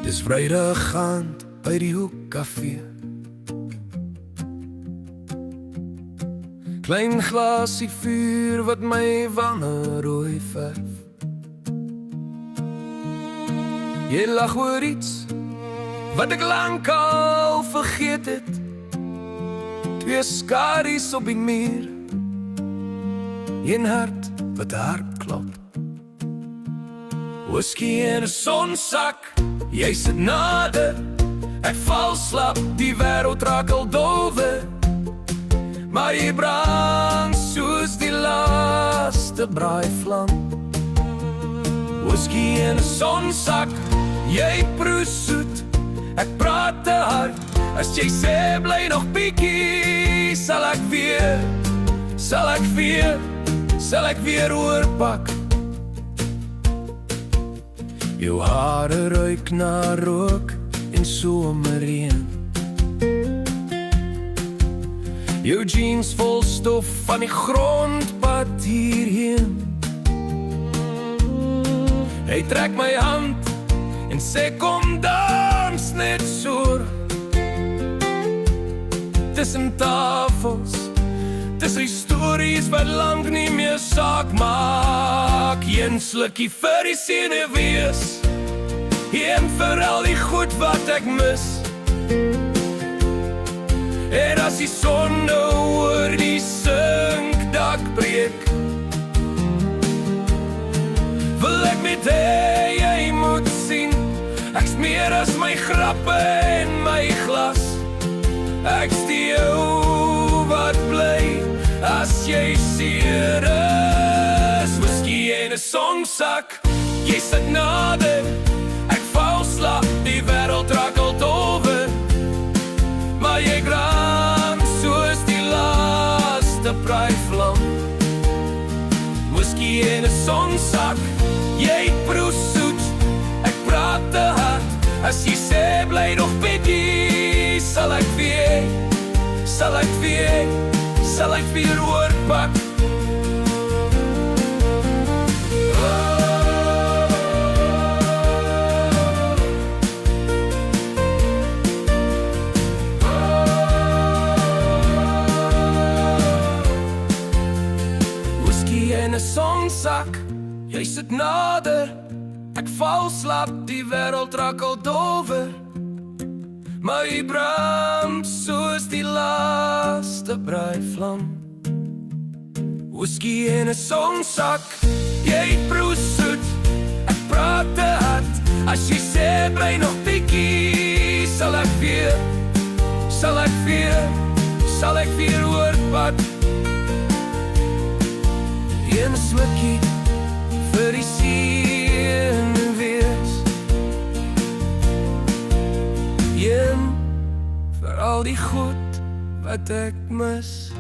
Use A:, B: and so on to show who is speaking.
A: Dis Vrydag aand by die hoekkafee. Klein glasie vuur wat my wange rooi verf. Jy lag oor iets wat ek lank al vergeet het. Twee skaries op die muur, een hart wat hard klop. Whisky in 'n sonsak, jy sit nader. Ek val slap, die wêreld raak al dowe. Maar jy brand soos die laaste braaivlam. Whisky in 'n sonsak, jy proes soet. Ek praat te hard, as jy sê bly nog bietjie. Sal ek weer oorpak. Jou hare ruik na rook en somerreën. Jou jeans vol stof van die grondpad hierheen. Hy trek my hand en sê kom dans net so. Tussen tafels, tussen stories wat lank nie meer saak maak. Een slukkie vir die senuwees, een vir al die goed wat ek mis. En as die son nou oor die sinkdak breek, wil ek met jy moet sien. Ek's meer as my grappe en my glas. Ek's die ou wat bly as jy seer is. Whisky in 'n sonsak, jy sit nader. Ek val slap, die wêreld raak al dowe. Maar jy brand soos die laaste braaivlam. Whisky in 'n sonsak, jy proes soet. Ek praat te hard, as jy sê bly nog bietjie. Sal ek weer oorpak. Whisky in 'n sonsak, jy sit nader. Ek val slap, die wêreld raak al dowe. Maar jy brand soos die laaste braaivlam. Whisky in 'n sonsak, jy proes soet. Ek praat te hard, as jy sê bly nog bietjie. Sal ek weer oorpad. Een slukkie vir die senuwees, een vir al die goed wat ek mis.